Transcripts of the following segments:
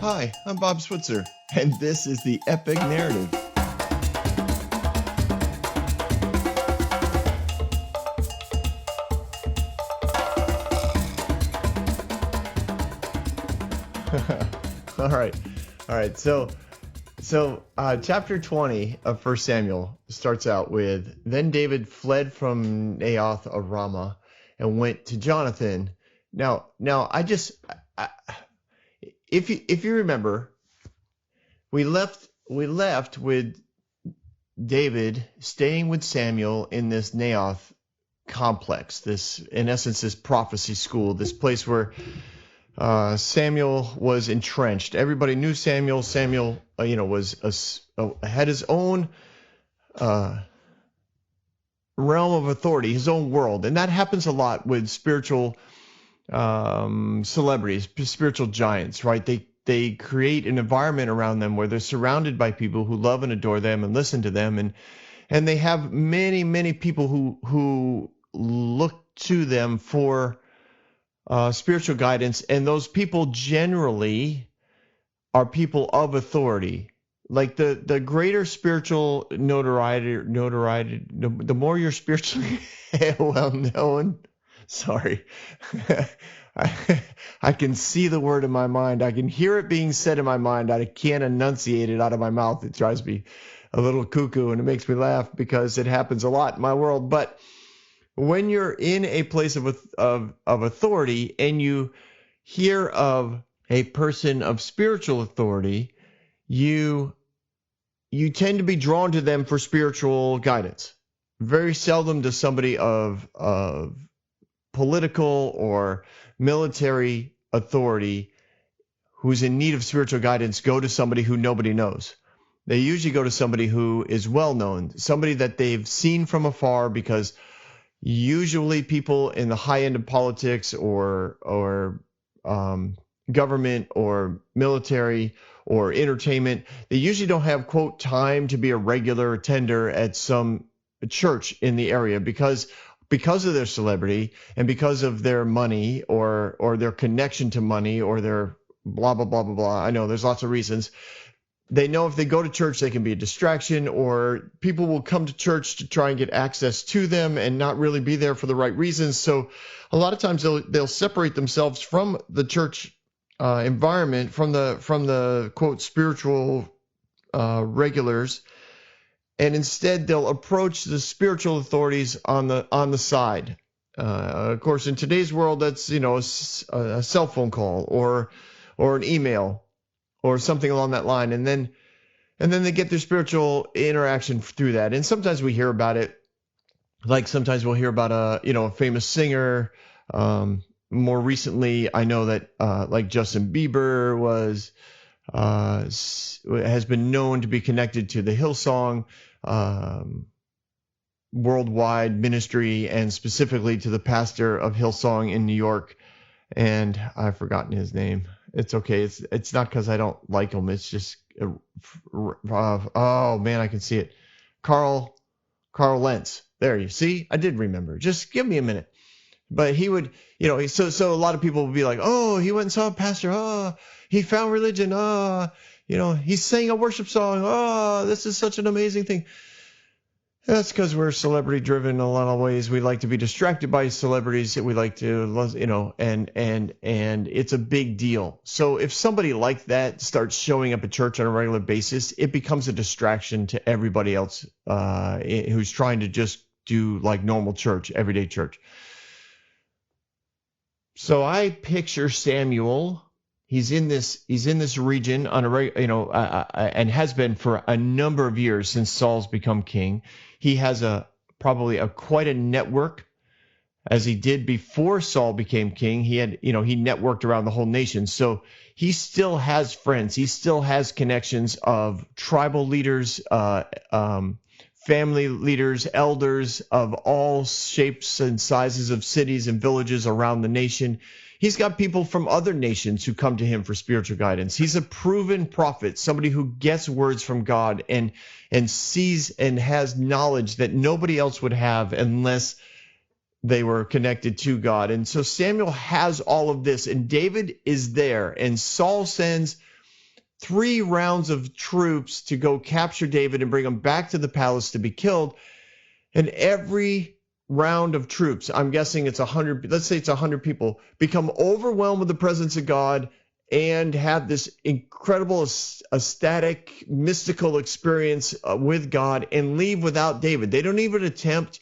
Hi, I'm Bob Switzer, and this is the Epic Narrative. All right. So chapter 20 of 1 Samuel starts out with, Then David fled from Naioth of Ramah and went to Jonathan. Now, if you remember, we left with David staying with Samuel in this Naioth complex, this, in essence, this prophecy school, this place where Samuel was entrenched. Everybody knew Samuel. Samuel, had his own realm of authority, his own world, and that happens a lot with spiritual celebrities, spiritual giants, right? They create an environment around them where they're surrounded by people who love and adore them and listen to them, and they have many people who look to them for spiritual guidance, and those people generally are people of authority. Like the greater spiritual notoriety, the more you're spiritually well known. Sorry, I can see the word in my mind. I can hear it being said in my mind. I can't enunciate it out of my mouth. It drives me a little cuckoo, and it makes me laugh because it happens a lot in my world. But when you're in a place of authority and you hear of a person of spiritual authority, you tend to be drawn to them for spiritual guidance. Very seldom does somebody of political or military authority who's in need of spiritual guidance go to somebody who nobody knows. They usually go to somebody who is well known, somebody that they've seen from afar, because usually people in the high end of politics or government or military or entertainment, they usually don't have, quote, time to be a regular attender at some church in the area because of their celebrity and because of their money or their connection to money or their blah, blah, blah, blah, blah. I know there's lots of reasons. They know if they go to church, they can be a distraction, or people will come to church to try and get access to them and not really be there for the right reasons. So a lot of times they'll separate themselves from the church environment, from the quote spiritual regulars, and instead they'll approach the spiritual authorities on the side. Of course, in today's world, that's a cell phone call or an email or something along that line, and then they get their spiritual interaction through that. And sometimes we hear about it, like sometimes we'll hear about a famous singer. More recently, I know that like Justin Bieber has been known to be connected to the Hillsong worldwide ministry, and specifically to the pastor of Hillsong in New York. And I've forgotten his name. It's okay. It's not because I don't like him. It's just oh man, I can see it. Carl Lentz. There, you see, I did remember. Just give me a minute. But he would, so a lot of people would be like, oh, he went and saw a pastor. Oh, he found religion. Oh, he sang a worship song. Oh, this is such an amazing thing. That's because we're celebrity driven in a lot of ways. We like to be distracted by celebrities. We like to, and it's a big deal. So if somebody like that starts showing up at church on a regular basis, it becomes a distraction to everybody else who's trying to just do like normal church, everyday church. So I picture Samuel. He's in this region on and has been for a number of years since Saul's become king. He has probably quite a network, as he did before Saul became king. He had, he networked around the whole nation. So he still has friends. He still has connections of tribal leaders, family leaders, elders of all shapes and sizes of cities and villages around the nation. He's got people from other nations who come to him for spiritual guidance. He's a proven prophet, somebody who gets words from God and sees and has knowledge that nobody else would have unless they were connected to God. And so Samuel has all of this, and David is there, and Saul sends 3 rounds of troops to go capture David and bring him back to the palace to be killed. And every round of troops, I'm guessing it's 100, let's say it's 100 people, become overwhelmed with the presence of God and have this incredible ecstatic, mystical experience with God and leave without David. They don't even attempt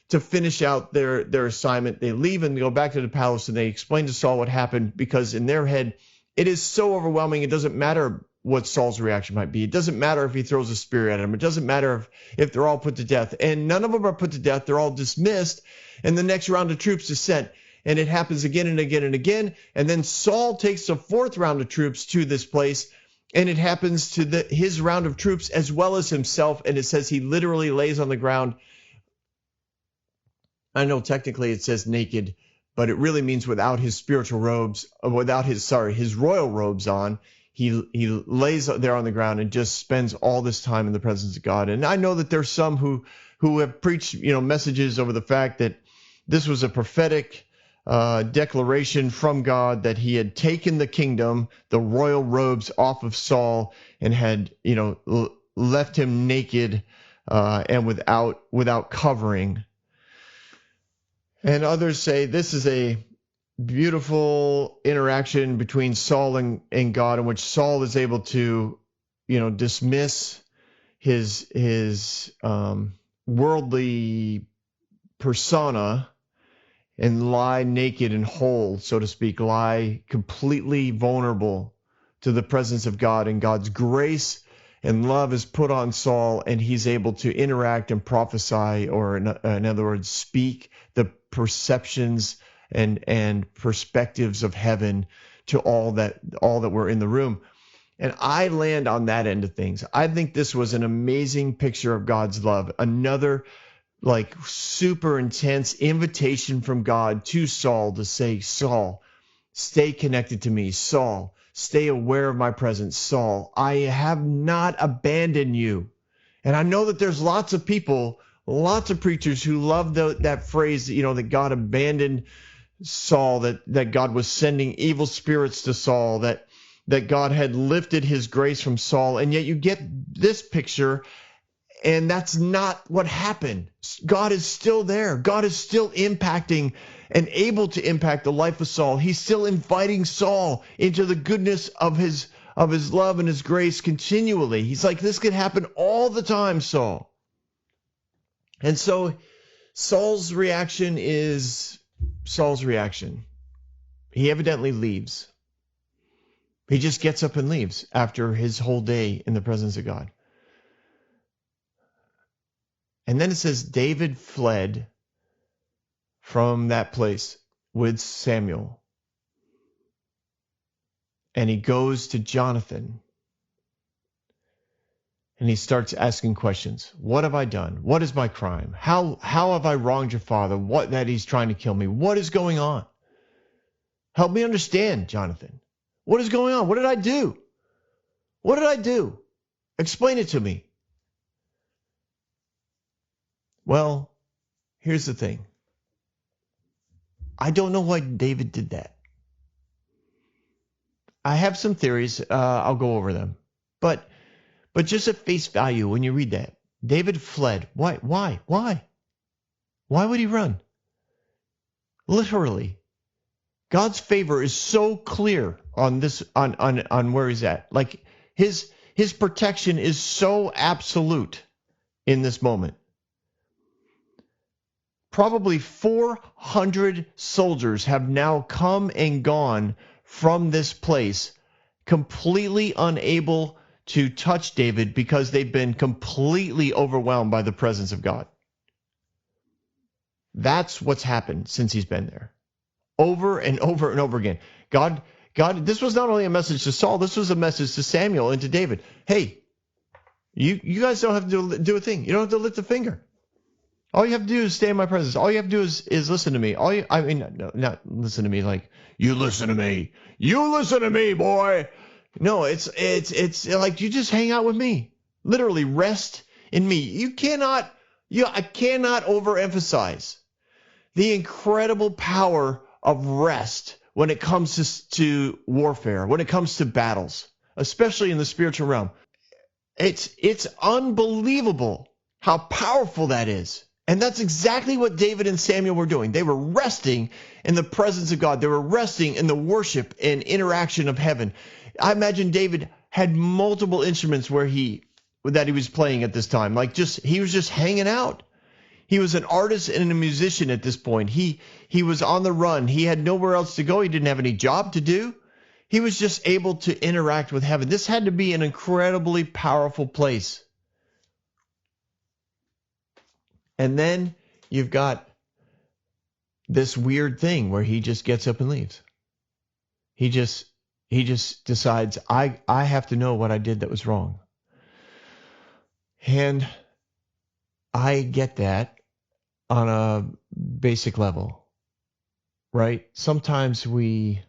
to finish out their assignment. They leave and go back to the palace and they explain to Saul what happened, because in their head, it is so overwhelming. It doesn't matter what Saul's reaction might be. It doesn't matter if he throws a spear at him. It doesn't matter if they're all put to death. And none of them are put to death. They're all dismissed. And the next round of troops is sent. And it happens again and again and again. And then Saul takes a 4th round of troops to this place. And it happens to his round of troops as well as himself. And it says he literally lays on the ground. I know technically it says naked, but it really means without his spiritual robes, without his royal robes on. He lays there on the ground and just spends all this time in the presence of God. And I know that there's some who have preached, messages over the fact that this was a prophetic declaration from God that he had taken the kingdom, the royal robes off of Saul, and had, left him naked and without covering. And others say this is a beautiful interaction between Saul and God, in which Saul is able to, dismiss his worldly persona and lie naked and whole, so to speak, lie completely vulnerable to the presence of God, and God's grace and love is put on Saul, and he's able to interact and prophesy, or in other words, speak the perceptions and perspectives of heaven to all that were in the room. And I land on that end of things. I think this was an amazing picture of God's love. Another super intense invitation from God to Saul to say, Saul, stay connected to me. Saul, stay aware of my presence. Saul, I have not abandoned you. And I know that there's lots of people, lots of preachers who love that phrase, that God abandoned Saul, that God was sending evil spirits to Saul, that God had lifted his grace from Saul. And yet you get this picture, and that's not what happened. God is still there. God is still impacting and able to impact the life of Saul. He's still inviting Saul into the goodness of his love and his grace continually. He's like, this could happen all the time, Saul. And so Saul's reaction is Saul's reaction. He evidently leaves. He just gets up and leaves after his whole day in the presence of God. And then it says David fled from that place with Samuel. And he goes to Jonathan. And he starts asking questions. What have I done? What is my crime? How have I wronged your father? What that he's trying to kill me? What is going on? Help me understand, Jonathan. What is going on? What did I do? What did I do? Explain it to me. Well, here's the thing. I don't know why David did that. I have some theories. I'll go over them. But just at face value, when you read that, David fled. Why? Why would he run? Literally, God's favor is so clear on this, on where he's at. Like his protection is so absolute in this moment. Probably 400 soldiers have now come and gone from this place, completely unable to touch David because they've been completely overwhelmed by the presence of God. That's what's happened since he's been there. Over and over and over again. God, this was not only a message to Saul, this was a message to Samuel and to David. Hey, you guys don't have to do a thing. You don't have to lift a finger. All you have to do is stay in my presence. All you have to do is listen to me. No, not listen to me like, you listen to me. You listen to me, boy. No, it's like you just hang out with me. Literally rest in me. I cannot overemphasize the incredible power of rest when it comes to warfare, when it comes to battles. especially in the spiritual realm. It's unbelievable how powerful that is. And that's exactly what David and Samuel were doing. They were resting in the presence of God. They were resting in the worship and interaction of heaven. I imagine David had multiple instruments that he was playing at this time. He was just hanging out. He was an artist and a musician at this point. He was on the run. He had nowhere else to go. He didn't have any job to do. He was just able to interact with heaven. This had to be an incredibly powerful place. And then you've got this weird thing where he just gets up and leaves. He just decides, I have to know what I did that was wrong. And I get that on a basic level, right? Sometimes we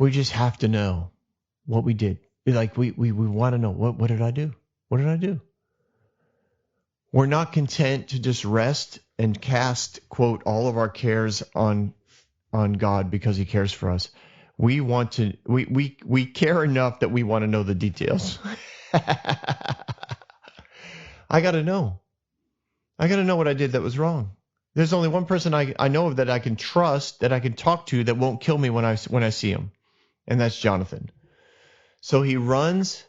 just have to know what we did. Like we want to know, what did I do? What did I do? We're not content to just rest and cast, quote, all of our cares on God because he cares for us. We want to, we care enough that we want to know the details. I got to know. I got to know what I did that was wrong. There's only one person I know of that I can trust, that I can talk to, that won't kill me when I see him. And that's Jonathan. So he runs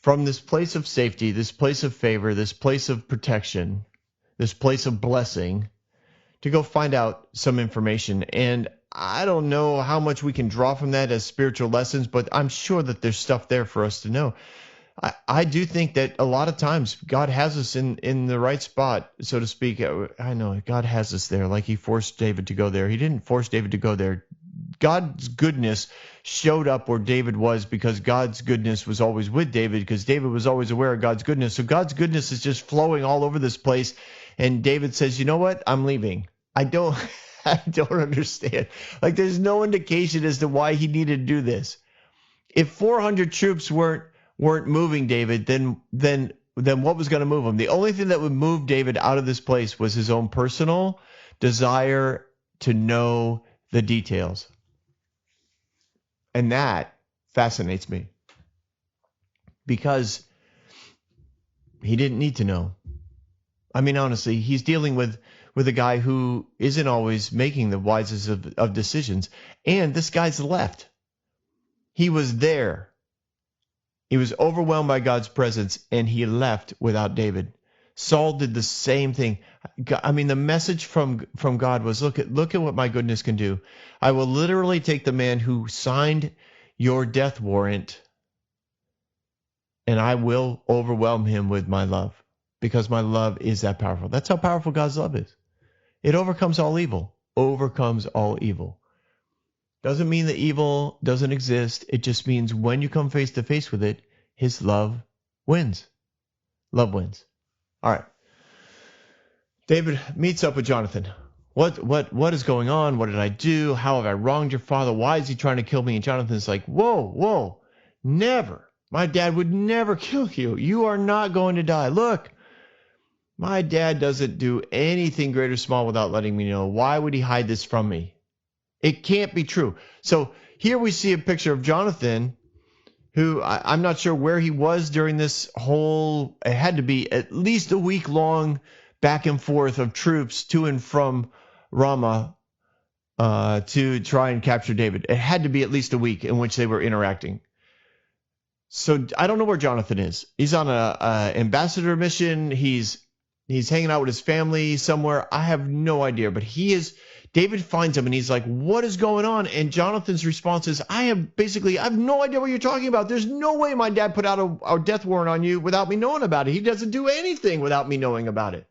from this place of safety, this place of favor, this place of protection, this place of blessing, to go find out some information. And I don't know how much we can draw from that as spiritual lessons, but I'm sure that there's stuff there for us to know. I do think that a lot of times God has us in the right spot, so to speak. I know God has us there, like he forced David to go there. He didn't force David to go there. God's goodness showed up where David was because God's goodness was always with David, because David was always aware of God's goodness. So God's goodness is just flowing all over this place. And David says, you know what? I'm leaving. I don't understand. Like, there's no indication as to why he needed to do this. If 400 troops weren't moving David, then what was going to move him? The only thing that would move David out of this place was his own personal desire to know the details. And that fascinates me, because he didn't need to know. I mean, honestly, he's dealing with a guy who isn't always making the wisest of decisions. And this guy's left. He was there. He was overwhelmed by God's presence, and he left without David. Saul did the same thing. I mean, the message from God was, look at what my goodness can do. I will literally take the man who signed your death warrant, and I will overwhelm him with my love, because my love is that powerful. That's how powerful God's love is. It overcomes all evil. Overcomes all evil. Doesn't mean that evil doesn't exist. It just means when you come face to face with it, his love wins. Love wins. All right. David meets up with Jonathan. What is going on? What did I do? How have I wronged your father? Why is he trying to kill me? And Jonathan's like, whoa, never. My dad would never kill you. You are not going to die. Look, my dad doesn't do anything great or small without letting me know. Why would he hide this from me? It can't be true. So here we see a picture of Jonathan, who I'm not sure where he was during this whole, it had to be at least a week-long back and forth of troops to and from Ramah to try and capture David. It had to be at least a week in which they were interacting. So I don't know where Jonathan is. He's on a ambassador mission. He's hanging out with his family somewhere. I have no idea, but he is. David finds him and he's like, what is going on? And Jonathan's response is, I have no idea what you're talking about. There's no way my dad put out a death warrant on you without me knowing about it. He doesn't do anything without me knowing about it.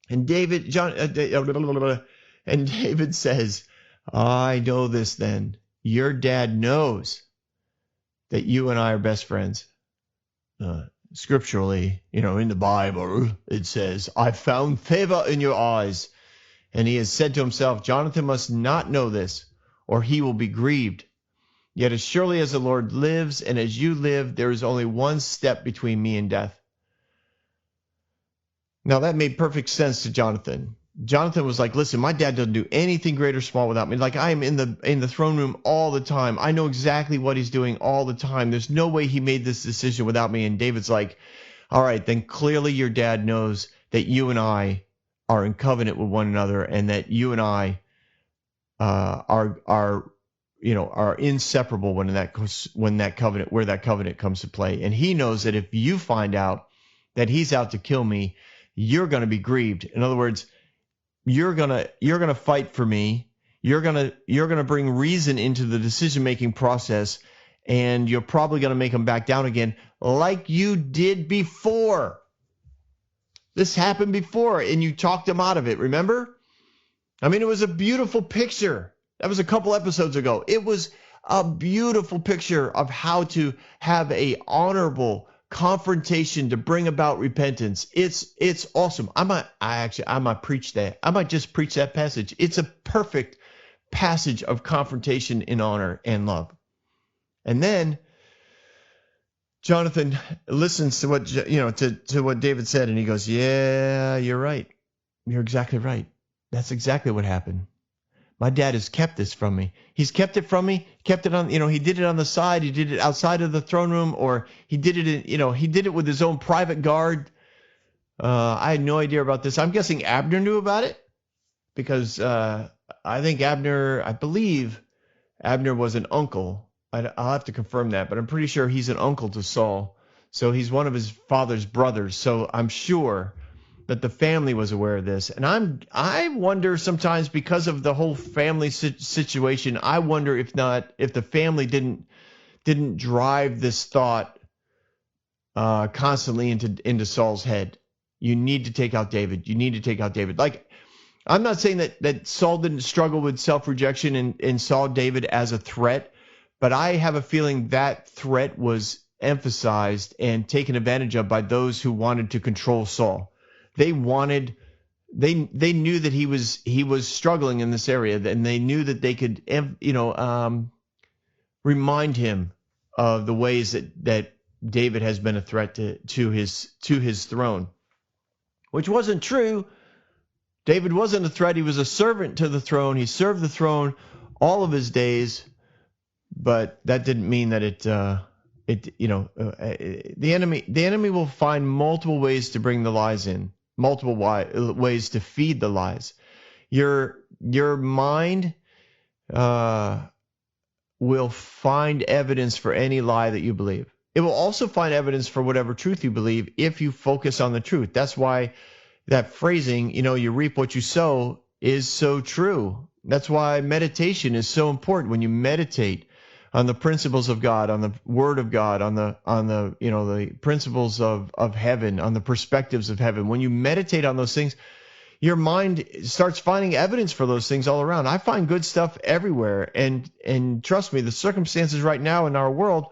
And David says, I know this then. Your dad knows that you and I are best friends. Scripturally, in the Bible, it says, I found favor in your eyes. And he has said to himself, Jonathan must not know this, or he will be grieved. Yet as surely as the Lord lives and as you live, there is only one step between me and death. Now that made perfect sense to Jonathan. Jonathan was like, listen, my dad doesn't do anything great or small without me. Like, I am in the throne room all the time. I know exactly what he's doing all the time. There's no way he made this decision without me. And David's like, all right, then clearly your dad knows that you and I are in covenant with one another, and that you and I are inseparable when that covenant comes to play. And he knows that if you find out that he's out to kill me, you're going to be grieved. In other words, you're gonna fight for me. You're gonna bring reason into the decision-making process, and you're probably gonna make him back down again, like you did before. This happened before, and you talked him out of it. Remember? I mean, it was a beautiful picture. That was a couple episodes ago. It was a beautiful picture of how to have a honorable confrontation to bring about repentance. It's awesome. I might preach that. I might just preach that passage. It's a perfect passage of confrontation in honor and love. And then Jonathan listens to what to what David said, and he goes, "Yeah, you're right. You're exactly right. That's exactly what happened. My dad has kept this from me. He's kept it from me, kept it on, he did it on the side. He did it outside of the throne room, or he did it he did it with his own private guard. I had no idea about this. I'm guessing Abner knew about it because I believe Abner was an uncle. I'll have to confirm that, but I'm pretty sure he's an uncle to Saul. So he's one of his father's brothers. So I'm sure that the family was aware of this. And I wonder sometimes, because of the whole family situation, I wonder if the family didn't drive this thought constantly into Saul's head. You need to take out David. You need to take out David. Like, I'm not saying that Saul didn't struggle with self-rejection and saw David as a threat, but I have a feeling that threat was emphasized and taken advantage of by those who wanted to control Saul. They knew that he was struggling in this area, and they knew that they could remind him of the ways that David has been a threat to his throne, which wasn't true. David wasn't a threat. He was a servant to the throne. He served the throne all of his days, but that didn't mean that the enemy will find multiple ways to bring the lies in, multiple ways to feed the lies. Your mind will find evidence for any lie that you believe. It will also find evidence for whatever truth you believe if you focus on the truth. That's why that phrasing, you reap what you sow, is so true. That's why meditation is so important. When you meditate on the principles of God, on the Word of God, on the principles of heaven, on the perspectives of heaven, when you meditate on those things, your mind starts finding evidence for those things all around. I find good stuff everywhere, and trust me, the circumstances right now in our world,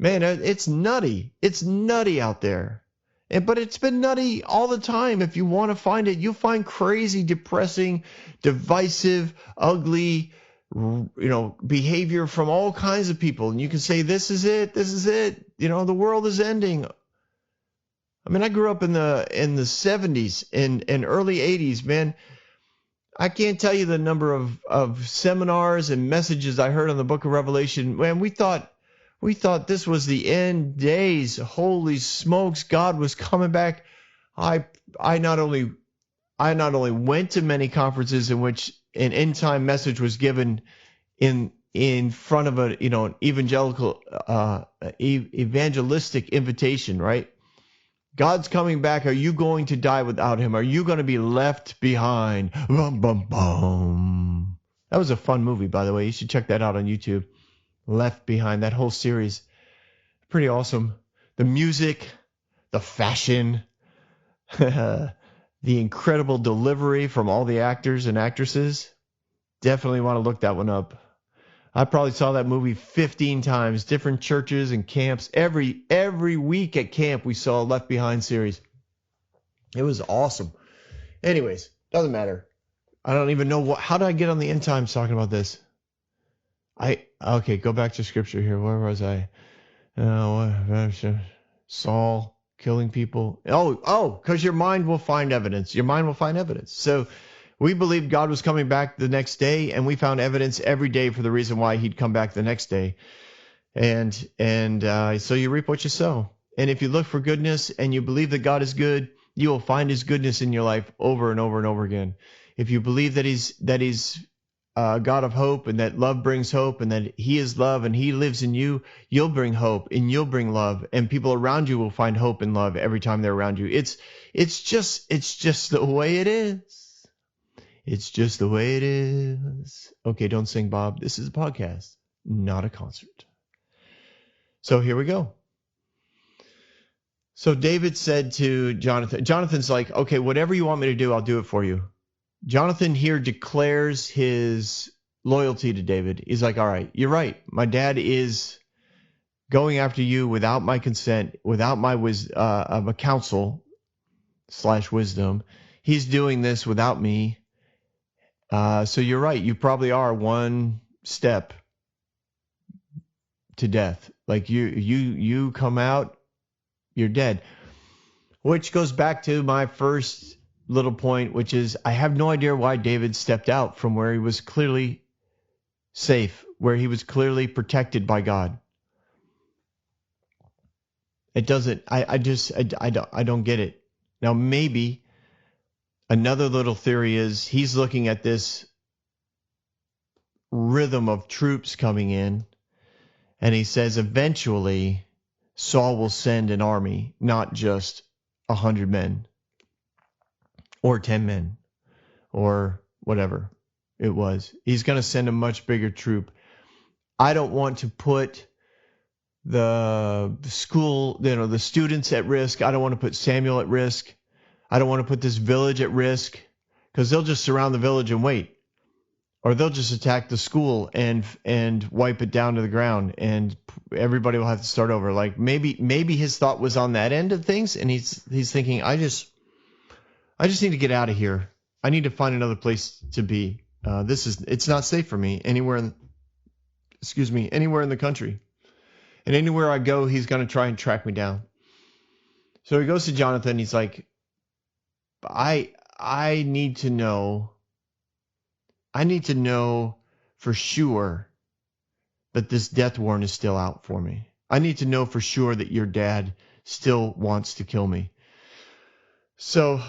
man, it's nutty. It's nutty out there. But it's been nutty all the time. If you want to find it, you'll find crazy, depressing, divisive, ugly, behavior from all kinds of people. And you can say, this is it. The world is ending. I mean, I grew up in the 70s and early 80s, man. I can't tell you the number of seminars and messages I heard on the book of Revelation. Man, we thought this was the end days. Holy smokes, God was coming back. I not only went to many conferences in which an end time message was given in front of an evangelical evangelistic invitation, right? God's coming back. Are you going to die without him? Are you going to be left behind? Bum, bum, bum. That was a fun movie, by the way. You should check that out on YouTube. Left Behind, that whole series, pretty awesome. The music, the fashion, the incredible delivery from all the actors and actresses. Definitely want to look that one up. I probably saw that movie 15 times, different churches and camps. Every week at camp we saw a Left Behind series. It was awesome. Anyways, doesn't matter. I don't even know how did I get on the end times talking about this? Okay, go back to scripture here. Where was I? Saul killing people? Because your mind will find evidence. Your mind will find evidence. So we believed God was coming back the next day, and we found evidence every day for the reason why he'd come back the next day. And so you reap what you sow. And if you look for goodness and you believe that God is good, you will find his goodness in your life over and over and over again. If you believe that he's God of hope, and that love brings hope, and that he is love and he lives in you, you'll bring hope and you'll bring love, and people around you will find hope and love every time they're around you. It's just the way it is. It's just the way it is. Okay, don't sing, Bob. This is a podcast, not a concert. So here we go. So David said to Jonathan's like, okay, whatever you want me to do, I'll do it for you. Jonathan here declares his loyalty to David. He's like, all right, you're right. My dad is going after you without my consent, without my counsel / wisdom. He's doing this without me. So you're right. You probably are one step to death. Like you come out, you're dead. Which goes back to my first little point, which is I have no idea why David stepped out from where he was clearly safe, where he was clearly protected by God. It doesn't, I don't get it. Now, maybe another little theory is he's looking at this rhythm of troops coming in, and he says eventually Saul will send an army, not just 100 men or 10 men or whatever it was. He's going to send a much bigger troop. I don't want to put the school, the students at risk. I don't want to put Samuel at risk. I don't want to put this village at risk, because they'll just surround the village and wait. Or they'll just attack the school and wipe it down to the ground, and everybody will have to start over. Like maybe his thought was on that end of things, and he's thinking, I just need to get out of here. I need to find another place to be. It's not safe for me anywhere in the country. And anywhere I go, he's going to try and track me down. So he goes to Jonathan. He's like, I need to know for sure that this death warrant is still out for me. I need to know for sure that your dad still wants to kill me. So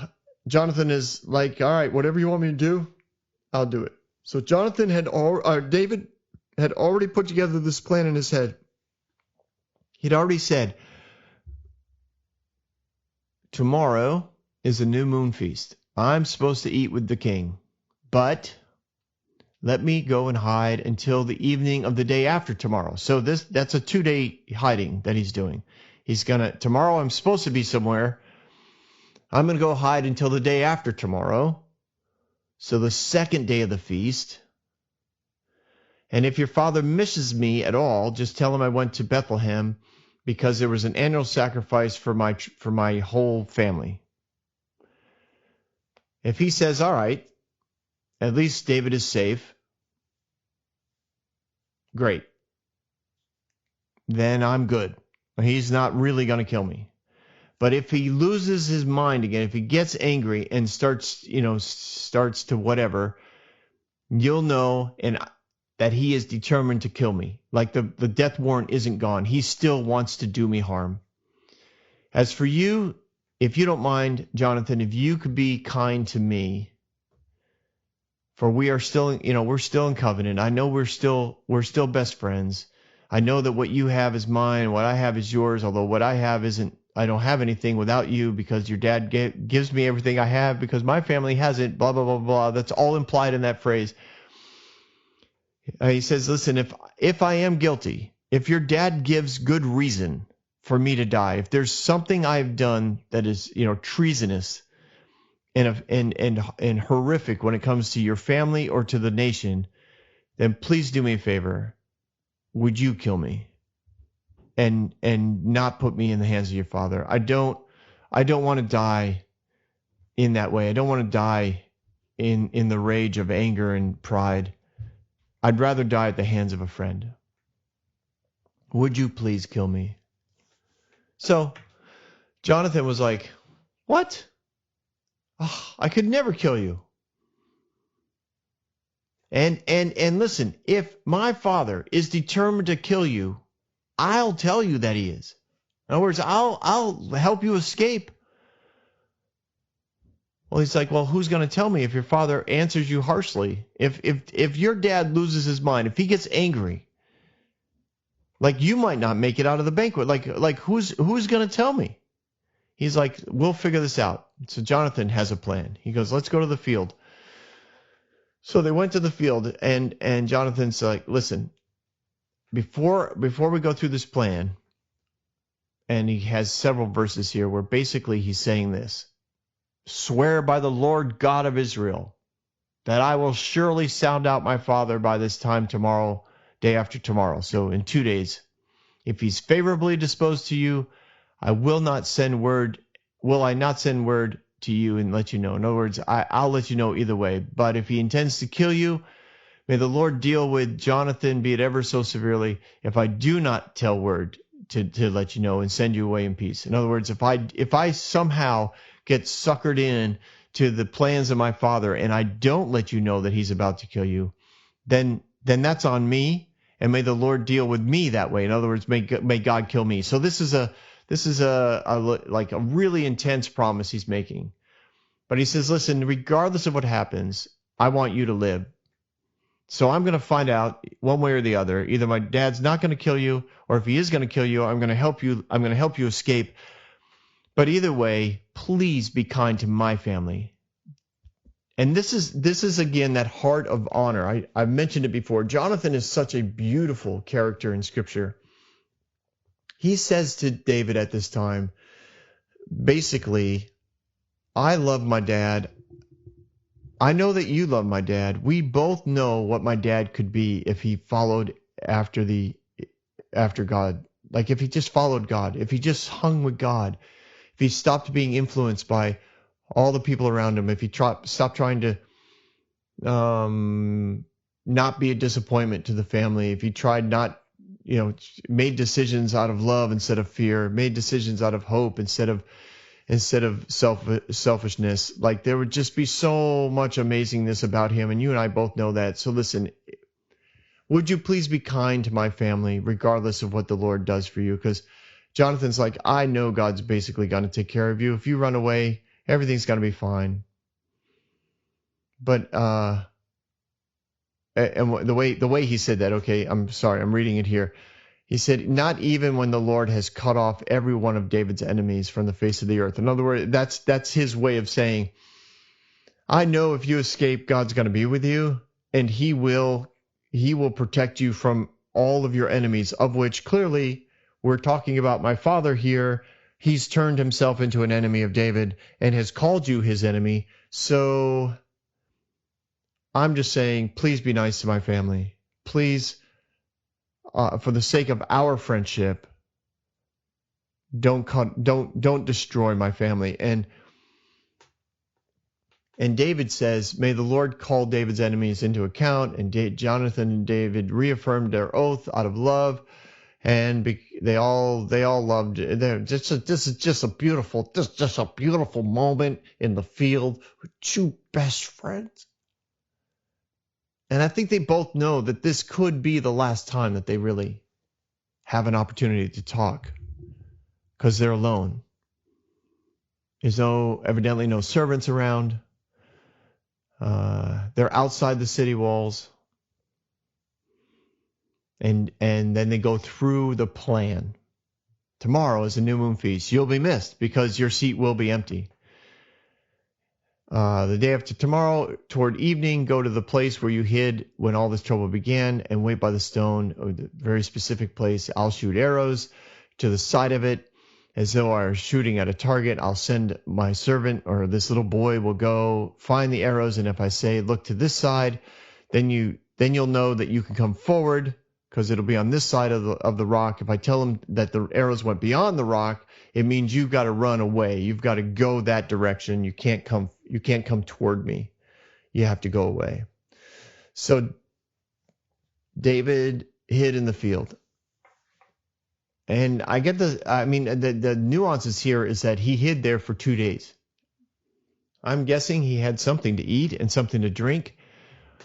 Jonathan is like, all right, whatever you want me to do, I'll do it. So David had already put together this plan in his head. He'd already said, tomorrow is a new moon feast. I'm supposed to eat with the king, but let me go and hide until the evening of the day after tomorrow. So that's a 2-day hiding that he's doing. Tomorrow I'm supposed to be somewhere. I'm going to go hide until the day after tomorrow. So the second day of the feast. And if your father misses me at all, just tell him I went to Bethlehem because there was an annual sacrifice for my whole family. If he says, all right, at least David is safe, great. Then I'm good. He's not really going to kill me. But if he loses his mind again, if he gets angry and starts to whatever, you'll know that he is determined to kill me. Like the death warrant isn't gone. He still wants to do me harm. As for you, if you don't mind, Jonathan, if you could be kind to me, for we are still, we're still in covenant. I know we're still best friends. I know that what you have is mine, what I have is yours, although what I have isn't. I don't have anything without you because your dad gives me everything I have because my family hasn't, blah, blah, blah, blah. That's all implied in that phrase. He says, listen, if I am guilty, if your dad gives good reason for me to die, if there's something I've done that is, treasonous and horrific when it comes to your family or to the nation, then please do me a favor. Would you kill me? And not put me in the hands of your father. I don't want to die in that way. I don't want to die in the rage of anger and pride. I'd rather die at the hands of a friend. Would you please kill me? So Jonathan was like, what? Oh, I could never kill you. And listen, if my father is determined to kill you, I'll tell you that he is. In other words, I'll help you escape. Well, he's like, well, who's going to tell me if your father answers you harshly? If your dad loses his mind, if he gets angry, like you might not make it out of the banquet. Like who's going to tell me? He's like, we'll figure this out. So Jonathan has a plan. He goes, let's go to the field. So they went to the field, and Jonathan's like, listen, before we go through this plan, and he has several verses here where basically he's saying this: swear by the Lord God of Israel that I will surely sound out my father by this time tomorrow, day after tomorrow. So in 2 days, if he's favorably disposed to you, will I not send word to you and let you know? In other words, I'll let you know either way. But if he intends to kill you, may the Lord deal with Jonathan, be it ever so severely, if I do not tell word to let you know and send you away in peace. In other words, if I somehow get suckered in to the plans of my father and I don't let you know that he's about to kill you, then that's on me, and may the Lord deal with me that way. In other words, may God kill me. So this is a really intense promise he's making. But he says, listen, regardless of what happens, I want you to live. So I'm going to find out one way or the other. Either my dad's not going to kill you, or if he is going to kill you, I'm going to help you. I'm going to help you escape. But either way, please be kind to my family. And this is again that heart of honor. I've mentioned it before. Jonathan is such a beautiful character in Scripture. He says to David at this time, basically, I love my dad. I know that you love my dad. We both know what my dad could be if he followed after God. Like if he just followed God, if he just hung with God, if he stopped being influenced by all the people around him, if he stopped trying to not be a disappointment to the family, if he tried not, made decisions out of love instead of fear, made decisions out of hope instead of selfishness, like there would just be so much amazingness about him, and you and I both know that. So listen, would you please be kind to my family regardless of what the Lord does for you? Because Jonathan's like, I know God's basically going to take care of you. If you run away, everything's going to be fine. But and the way he said that, okay, I'm sorry, I'm reading it here. He said, not even when the Lord has cut off every one of David's enemies from the face of the earth. In other words, that's his way of saying, I know if you escape, God's going to be with you, and he will protect you from all of your enemies, of which clearly we're talking about my father here. He's turned himself into an enemy of David and has called you his enemy. So I'm just saying, please be nice to my family. Please, for the sake of our friendship, don't destroy my family. And David says, may the Lord call David's enemies into account. And Jonathan and David reaffirmed their oath out of love, and they all loved it. This is just a beautiful moment in the field with two best friends. And I think they both know that this could be the last time that they really have an opportunity to talk, because they're alone. There's evidently no servants around. They're outside the city walls. And then they go through the plan. Tomorrow is a new moon feast. You'll be missed because your seat will be empty. The day after tomorrow, toward evening, go to the place where you hid when all this trouble began and wait by the stone, or the very specific place. I'll shoot arrows to the side of it as though I were shooting at a target. I'll send my servant, or this little boy will go find the arrows. And if I say, look to this side, then you'll know that you can come forward, because it'll be on this side of the rock. If I tell them that the arrows went beyond the rock, it means you've got to run away. You've got to go that direction. You can't come toward me. You have to go away. So David hid in the field. And the nuances here is that he hid there for 2 days. I'm guessing he had something to eat and something to drink.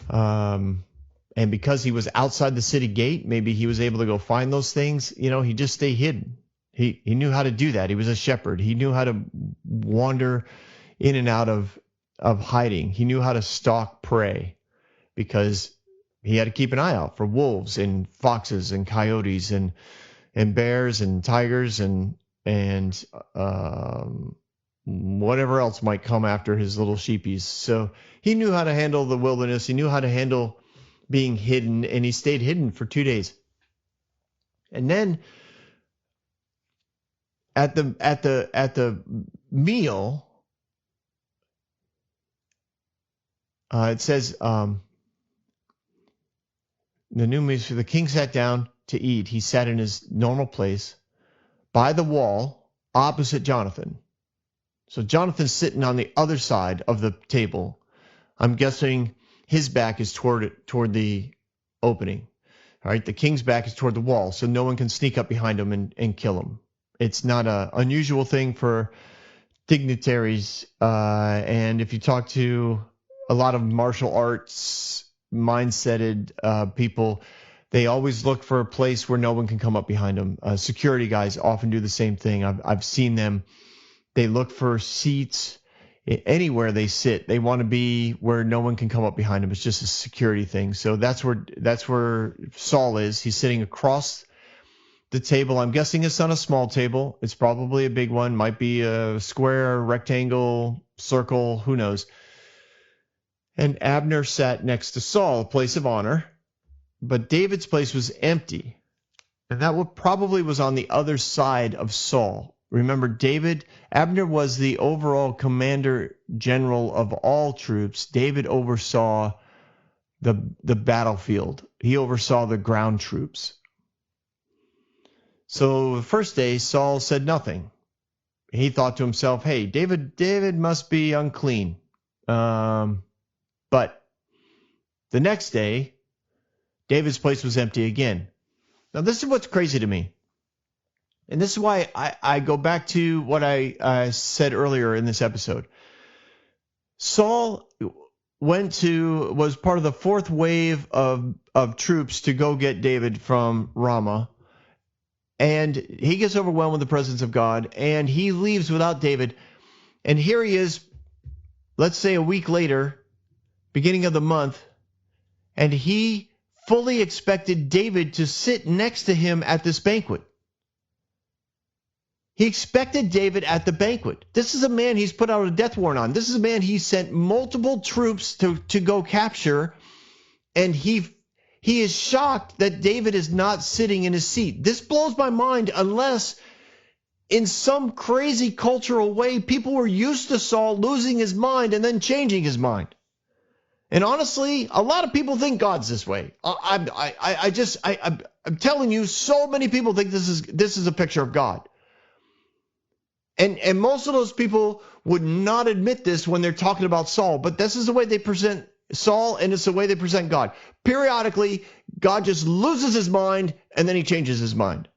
And because he was outside the city gate, maybe he was able to go find those things. He just stayed hidden. He knew how to do that. He was a shepherd. He knew how to wander in and out of hiding. He knew how to stalk prey because he had to keep an eye out for wolves and foxes and coyotes and bears and tigers and whatever else might come after his little sheepies. So he knew how to handle the wilderness. He knew how to handle being hidden, and he stayed hidden for 2 days. And then at the meal, it says the king sat down to eat. He sat in his normal place by the wall opposite Jonathan. So Jonathan's sitting on the other side of the table. I'm guessing his back is toward the opening. All right, the king's back is toward the wall, so no one can sneak up behind him and kill him. It's not an unusual thing for dignitaries. And if you talk to a lot of martial arts mindseted people, they always look for a place where no one can come up behind them. Security guys often do the same thing. I've seen them. They look for seats anywhere they sit. They want to be where no one can come up behind them. It's just a security thing. So that's where Saul is. He's sitting across the table. I'm guessing it's on a small table. It's probably a big one. Might be a square, rectangle, circle. Who knows? And Abner sat next to Saul, a place of honor. But David's place was empty. And that probably was on the other side of Saul. Remember, Abner was the overall commander general of all troops. David oversaw the battlefield. He oversaw the ground troops. So the first day, Saul said nothing. He thought to himself, hey, David must be unclean. But the next day, David's place was empty again. Now, this is what's crazy to me. And this is why I go back to what I said earlier in this episode. Saul was part of the fourth wave of troops to go get David from Ramah. And he gets overwhelmed with the presence of God, and he leaves without David. And here he is, let's say a week later, beginning of the month, and he fully expected David to sit next to him at this banquet. He expected David at the banquet. This is a man he's put out a death warrant on. This is a man he sent multiple troops to go capture, and he is shocked that David is not sitting in his seat. This blows my mind unless in some crazy cultural way people were used to Saul losing his mind and then changing his mind. And honestly, a lot of people think God's this way. I'm telling you, so many people think this is a picture of God. And most of those people would not admit this when they're talking about Saul, but this is the way they present Saul, and it's the way they present God. Periodically, God just loses his mind, and then he changes his mind.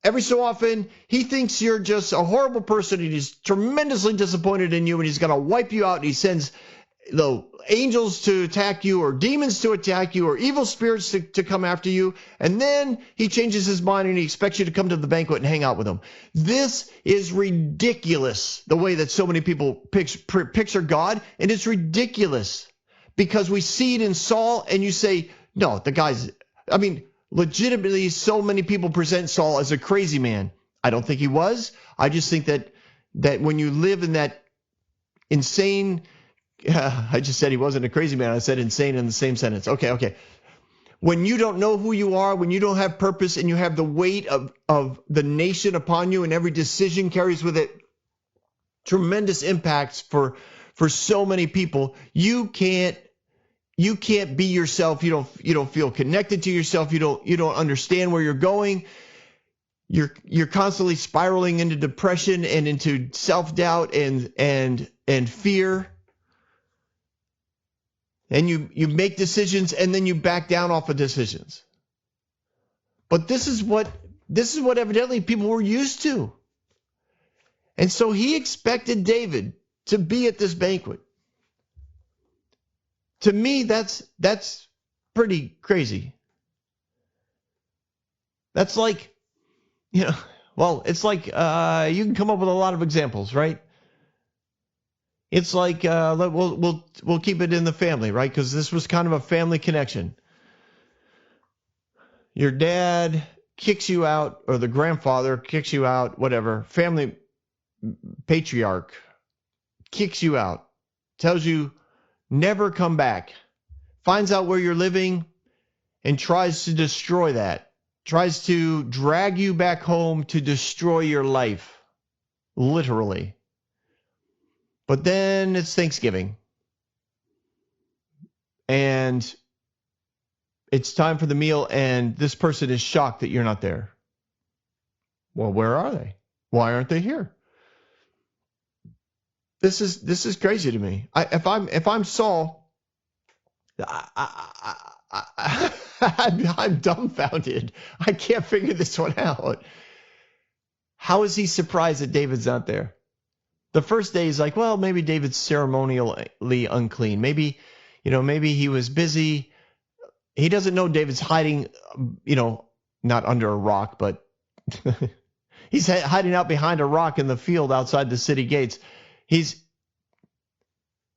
Every so often, he thinks you're just a horrible person, and he's tremendously disappointed in you, and he's going to wipe you out, and he sends the angels to attack you, or demons to attack you, or evil spirits to come after you, and then he changes his mind and he expects you to come to the banquet and hang out with him. This is ridiculous, the way that so many people picture God, and it's ridiculous because we see it in Saul, and you say, no, legitimately, so many people present Saul as a crazy man. I don't think he was. I just think that when you live in that insane... I just said he wasn't a crazy man. I said insane in the same sentence. Okay. When you don't know who you are, when you don't have purpose, and you have the weight of the nation upon you, and every decision carries with it tremendous impacts for so many people, you can't be yourself. You don't feel connected to yourself. You don't understand where you're going. You're constantly spiraling into depression and into self-doubt and fear. And you make decisions, and then you back down off of decisions. But this is what this is what evidently people were used to. And so he expected David to be at this banquet. To me, that's pretty crazy. That's like, it's like you can come up with a lot of examples, right? It's like we'll keep it in the family, right? Because this was kind of a family connection. Your dad kicks you out, or the grandfather kicks you out, whatever. Family patriarch kicks you out, tells you never come back, finds out where you're living, and tries to destroy that. Tries to drag you back home to destroy your life, literally. But then it's Thanksgiving, and it's time for the meal, and this person is shocked that you're not there. Well, where are they? Why aren't they here? This is crazy to me. If I'm Saul, I'm dumbfounded. I can't figure this one out. How is he surprised that David's not there? The first day he's like, well, maybe David's ceremonially unclean. Maybe he was busy. He doesn't know David's hiding, not under a rock, but he's hiding out behind a rock in the field outside the city gates. He's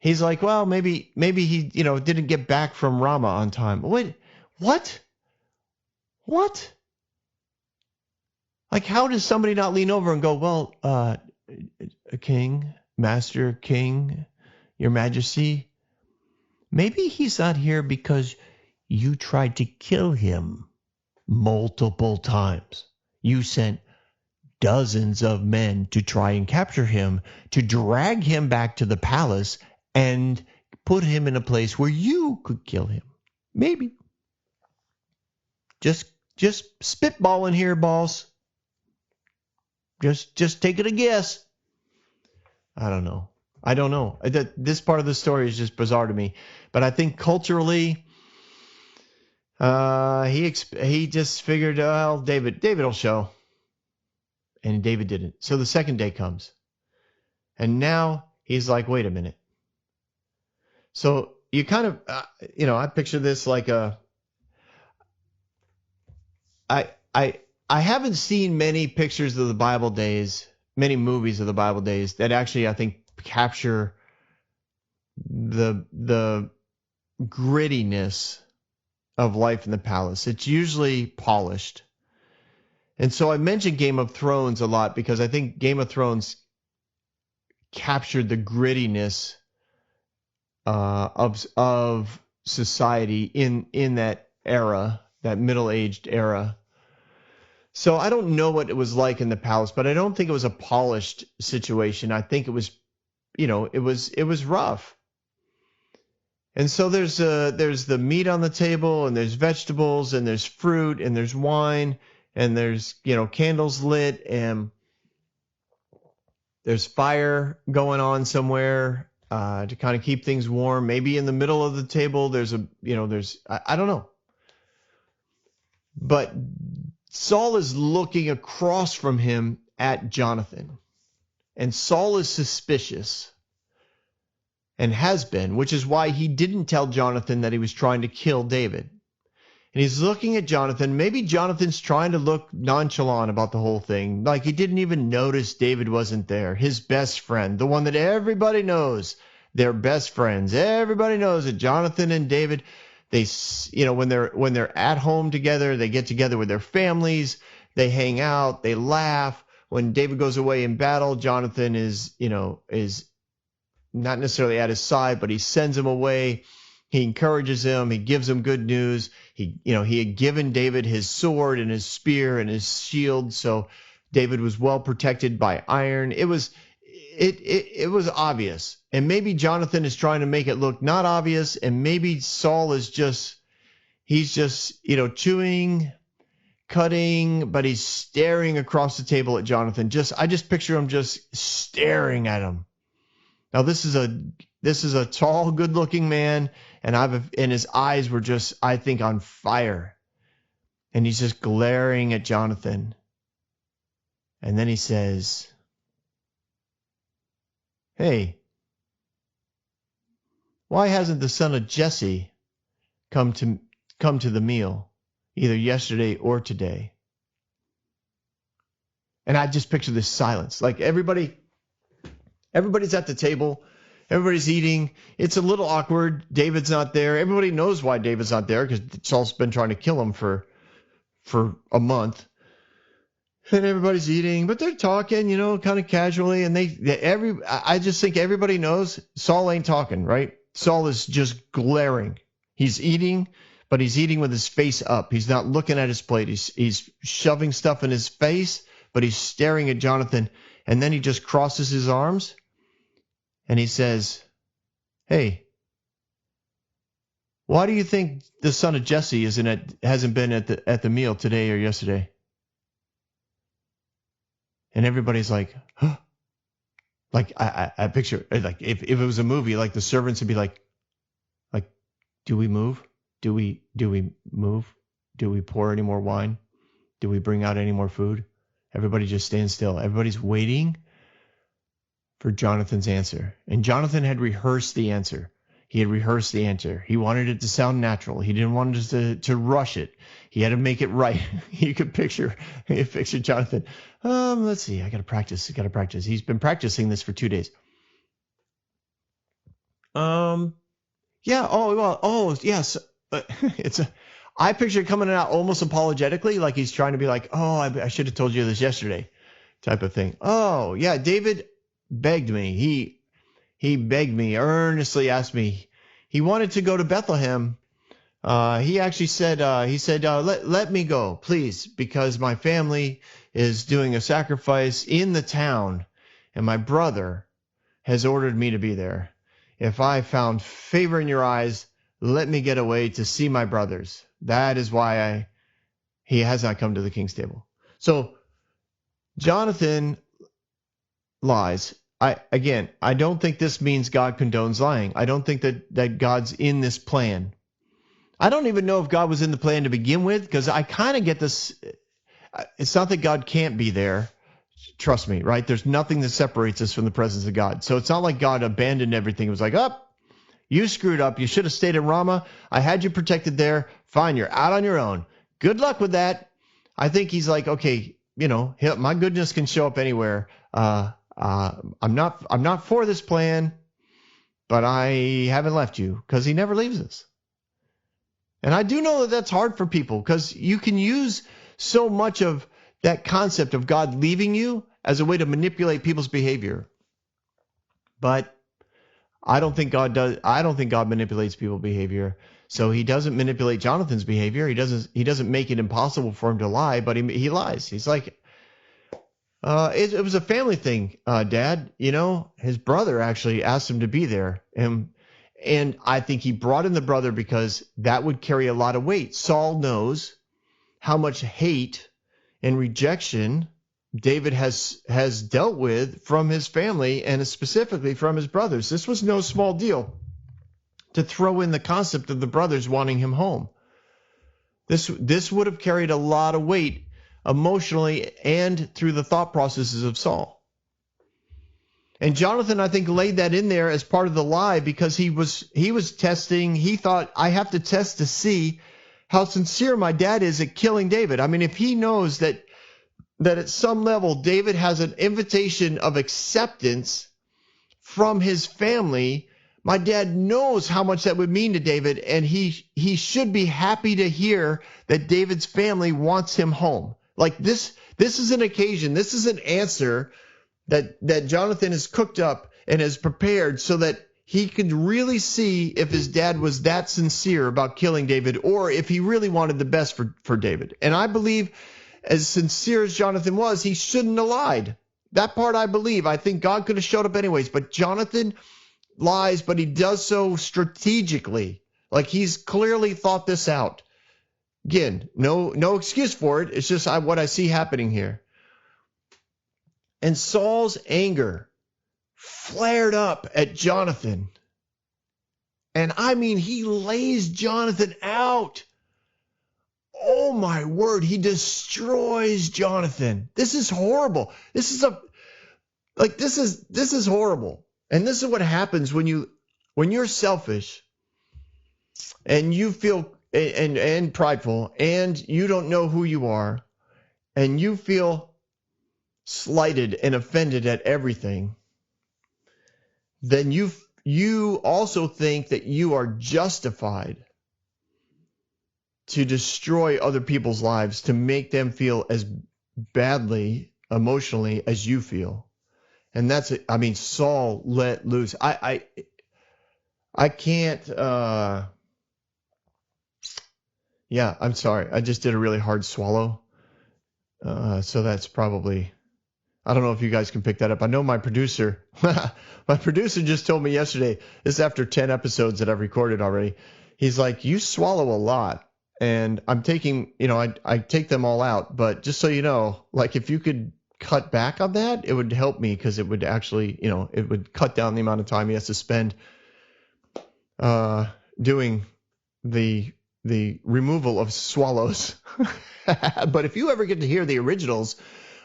like, well, maybe he, didn't get back from Ramah on time. Wait, what? Like, how does somebody not lean over and go, well, King, Master King, Your Majesty, maybe he's not here because you tried to kill him multiple times. You sent dozens of men to try and capture him, to drag him back to the palace and put him in a place where you could kill him. Maybe. Just spitballing here, boss. Just taking a guess. I don't know. This part of the story is just bizarre to me. But I think culturally, he just figured, well, David will show. And David didn't. So the second day comes. And now he's like, wait a minute. So you kind of, I picture this like I haven't seen many pictures of the Bible days, many movies of the Bible days that actually, I think, capture the grittiness of life in the palace. It's usually polished. And so I mentioned Game of Thrones a lot because I think Game of Thrones captured the grittiness of society in that era, that middle-aged era. So I don't know what it was like in the palace, but I don't think it was a polished situation. I think it was, it was rough. And so there's the meat on the table, and there's vegetables, and there's fruit, and there's wine, and there's, candles lit, and there's fire going on somewhere to kind of keep things warm. Maybe in the middle of the table there's I don't know. But Saul is looking across from him at Jonathan. And Saul is suspicious and has been, which is why he didn't tell Jonathan that he was trying to kill David. And he's looking at Jonathan. Maybe Jonathan's trying to look nonchalant about the whole thing. Like he didn't even notice David wasn't there. His best friend, the one that everybody knows. They're best friends. Everybody knows that Jonathan and David, they, when they're at home together, they get together with their families, they hang out, they laugh. When David goes away in battle, Jonathan is not necessarily at his side, but he sends him away. He encourages him. He gives him good news. He had given David his sword and his spear and his shield, so David was well protected by iron. It was obvious. And maybe Jonathan is trying to make it look not obvious, and maybe Saul is just chewing, cutting, but he's staring across the table at Jonathan. I just picture him just staring at him. Now this is a tall, good-looking man, and his eyes were just, I think, on fire. And he's just glaring at Jonathan. And then he says, hey, why hasn't the son of Jesse come to the meal, either yesterday or today? And I just picture this silence. Like everybody's at the table. Everybody's eating. It's a little awkward. David's not there. Everybody knows why David's not there because Saul's been trying to kill him for a month. And everybody's eating, but they're talking, kind of casually. And I just think everybody knows Saul ain't talking, right? Saul is just glaring. He's eating, but he's eating with his face up. He's not looking at his plate. He's shoving stuff in his face, but he's staring at Jonathan. And then he just crosses his arms and he says, hey, why do you think the son of Jesse hasn't been at the meal today or yesterday? And everybody's like, huh? Like I picture, like if it was a movie, like the servants would be like, do we move? Do we move? Do we pour any more wine? Do we bring out any more food? Everybody just stands still. Everybody's waiting for Jonathan's answer. And Jonathan had rehearsed the answer. He wanted it to sound natural. He didn't want us to rush it. He had to make it right. You could picture Jonathan. Let's see. I got to practice. He's been practicing this for 2 days. Yeah. Yes. I picture it coming out almost apologetically, like he's trying to be like, I should have told you this yesterday, type of thing. Oh yeah. David begged me. He begged me, earnestly asked me. He wanted to go to Bethlehem. He actually said, let me go, please, because my family is doing a sacrifice in the town, and my brother has ordered me to be there. If I found favor in your eyes, let me get away to see my brothers. That is why he has not come to the king's table. So Jonathan lies. I don't think this means God condones lying. I don't think that God's in this plan. I don't even know if God was in the plan to begin with, because I kind of get this. It's not that God can't be there. Trust me, right? There's nothing that separates us from the presence of God. So it's not like God abandoned everything. It was like, you screwed up. You should have stayed in Ramah. I had you protected there. Fine, you're out on your own. Good luck with that. I think he's like, okay, my goodness can show up anywhere. I'm not for this plan, but I haven't left you, because he never leaves us. And I do know that that's hard for people, because you can use so much of that concept of God leaving you as a way to manipulate people's behavior. But I don't think God does. I don't think God manipulates people's behavior. So he doesn't manipulate Jonathan's behavior. He doesn't make it impossible for him to lie, but he lies. He's like, it was a family thing, Dad. His brother actually asked him to be there. And I think he brought in the brother because that would carry a lot of weight. Saul knows how much hate and rejection David has dealt with from his family, and specifically from his brothers. This was no small deal to throw in the concept of the brothers wanting him home. This would have carried a lot of weight emotionally and through the thought processes of Saul. And Jonathan, I think, laid that in there as part of the lie, because he was testing. He thought, I have to test to see how sincere my dad is at killing David. I mean, if he knows that at some level David has an invitation of acceptance from his family, my dad knows how much that would mean to David, and he should be happy to hear that David's family wants him home. Like this is an occasion, this is an answer that Jonathan has cooked up and has prepared so that he could really see if his dad was that sincere about killing David, or if he really wanted the best for David. And I believe, as sincere as Jonathan was, he shouldn't have lied. That part I believe. I think God could have showed up anyways, but Jonathan lies, but he does so strategically. Like he's clearly thought this out. Again, no excuse for it. It's just what I see happening here. And Saul's anger flared up at Jonathan. And I mean, he lays Jonathan out. oh my word, he destroys Jonathan. This is horrible. This is horrible. And this is what happens when you're selfish and you feel and prideful and you don't know who you are and you feel slighted and offended at everything. Then you also think that you are justified to destroy other people's lives, to make them feel as badly emotionally as you feel. And that's it. I mean, Saul let loose. I can't. Yeah, I'm sorry. I just did a really hard swallow. So that's probably. I don't know if you guys can pick that up. I know my producer just told me yesterday, this is after 10 episodes that I've recorded already. He's like, you swallow a lot. And I'm taking, I take them all out. But just so you know, like if you could cut back on that, it would help me because it would actually, it would cut down the amount of time he has to spend doing the removal of swallows. But if you ever get to hear the originals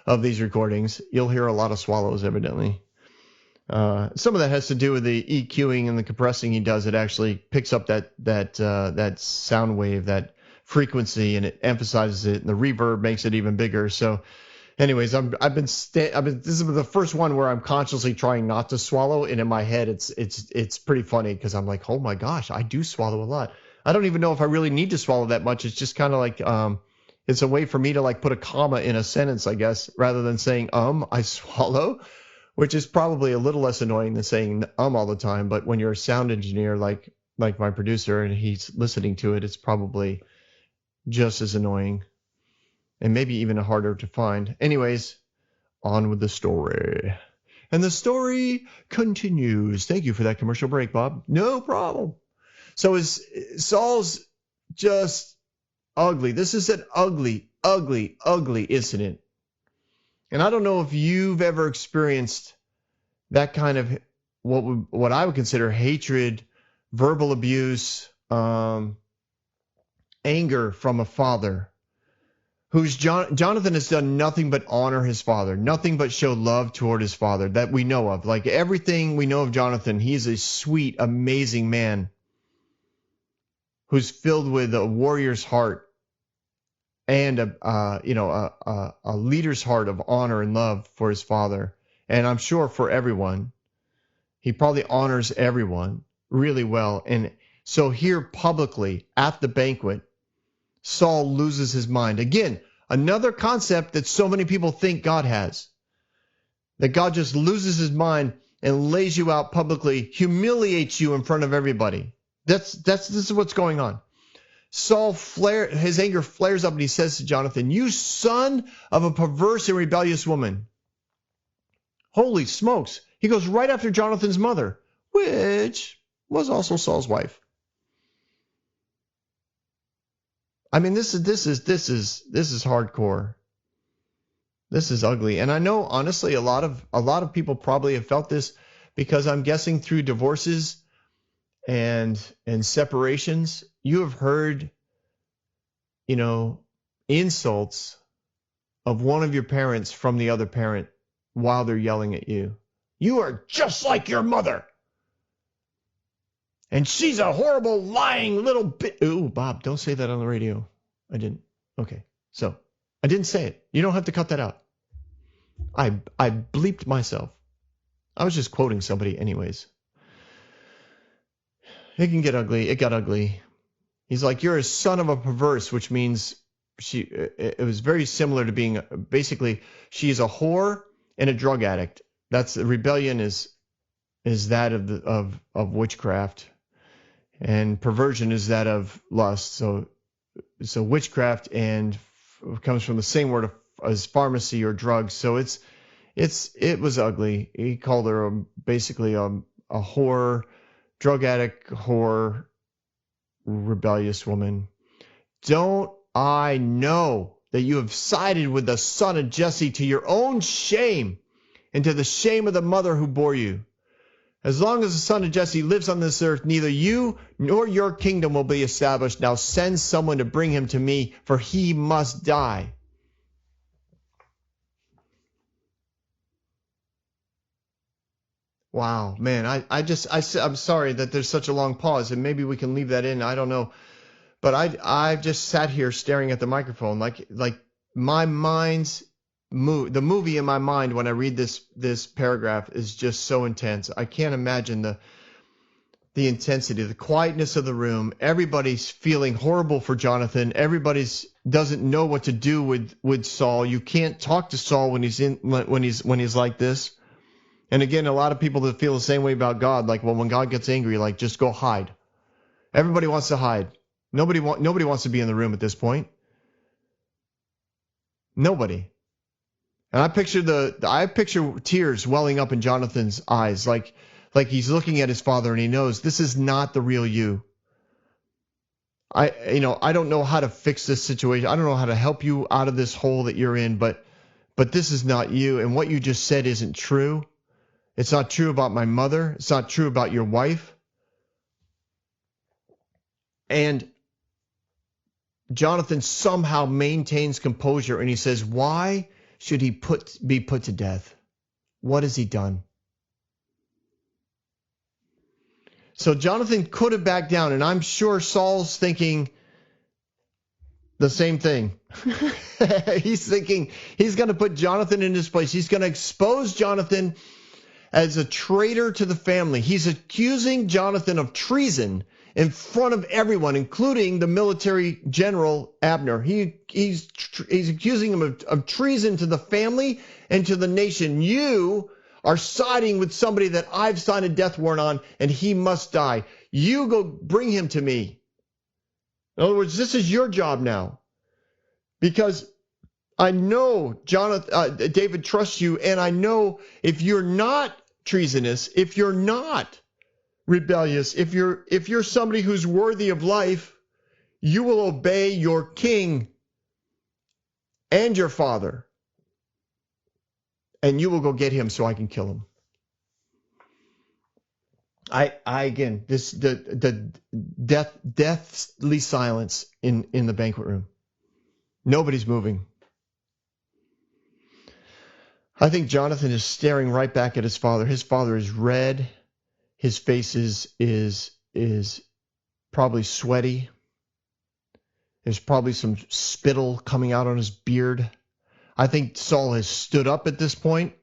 of these recordings, you'll hear a lot of swallows, evidently. Some of that has to do with the EQing and the compressing he does. It actually picks up that sound wave, that frequency, and it emphasizes it, and the reverb makes it even bigger. So, anyways, this is the first one where I'm consciously trying not to swallow, and in my head, it's pretty funny because I'm like, oh my gosh, I do swallow a lot. I don't even know if I really need to swallow that much. It's just kind of like it's a way for me to like put a comma in a sentence, I guess, rather than saying I swallow, which is probably a little less annoying than saying all the time. But when you're a sound engineer like my producer and he's listening to it, it's probably just as annoying and maybe even harder to find. Anyways, on with the story. And the story continues. Thank you for that commercial break, Bob. No problem. So Saul's just ugly. This is an ugly, ugly, ugly incident. And I don't know if you've ever experienced that kind of what I would consider hatred, verbal abuse, anger from a father who's Jonathan has done nothing but honor his father, nothing but show love toward his father that we know of. Like everything we know of Jonathan, he's a sweet, amazing man who's filled with a warrior's heart and a leader's heart of honor and love for his father. And I'm sure for everyone, he probably honors everyone really well. And so here publicly at the banquet, Saul loses his mind. Again, another concept that so many people think God has, that God just loses his mind and lays you out publicly, humiliates you in front of everybody. This is what's going on. Saul his anger flares up and he says to Jonathan, "You son of a perverse and rebellious woman." Holy smokes. He goes right after Jonathan's mother, which was also Saul's wife. I mean, this is hardcore. This is ugly. And I know, honestly, a lot of people probably have felt this because I'm guessing through divorces and separations, you have heard, insults of one of your parents from the other parent while they're yelling at you. You are just like your mother. And she's a horrible, lying little bit. Ooh, Bob, don't say that on the radio. I didn't. Okay. So I didn't say it. You don't have to cut that out. I bleeped myself. I was just quoting somebody anyways. It can get ugly. It got ugly. He's like, you're a son of a perverse, which means it was very similar to being, basically, she's a whore and a drug addict. That's rebellion is that of witchcraft, and perversion is that of lust. So witchcraft comes from the same word as pharmacy or drugs. So it was ugly. He called her basically a whore, drug addict, whore, rebellious woman. Don't I know that you have sided with the son of Jesse to your own shame and to the shame of the mother who bore you? As long as the son of Jesse lives on this earth, neither you nor your kingdom will be established. Now send someone to bring him to me, for he must die." Wow, man, I'm sorry that there's such a long pause, and maybe we can leave that in. I don't know. But I've just sat here staring at the microphone like my mind's the movie in my mind when I read this paragraph is just so intense. I can't imagine the intensity, the quietness of the room. Everybody's feeling horrible for Jonathan. Everybody's doesn't know what to do with Saul. You can't talk to Saul when he's like this. And again, a lot of people that feel the same way about God, like, well, when God gets angry, like, just go hide. Everybody wants to hide. Nobody wants to be in the room at this point. Nobody. And I picture tears welling up in Jonathan's eyes, like he's looking at his father and he knows this is not the real you. I don't know how to fix this situation. I don't know how to help you out of this hole that you're in, but this is not you. And what you just said isn't true. It's not true about my mother. It's not true about your wife. And Jonathan somehow maintains composure and he says, "Why should he be put to death? What has he done?" So Jonathan could have backed down, and I'm sure Saul's thinking the same thing. He's thinking he's going to put Jonathan in his place. He's going to expose Jonathan as a traitor to the family. He's accusing Jonathan of treason in front of everyone, including the military general Abner. He's accusing him of treason to the family and to the nation. You are siding with somebody that I've signed a death warrant on, and he must die. You go bring him to me. In other words, this is your job now, because I know David trusts you, and I know if you're not treasonous, if you're not rebellious, if you're somebody who's worthy of life, you will obey your king and your father, and you will go get him so I can kill him. The deathly silence in the banquet room. Nobody's moving. I think Jonathan is staring right back at his father. His father is red. His face is probably sweaty. There's probably some spittle coming out on his beard. I think Saul has stood up at this point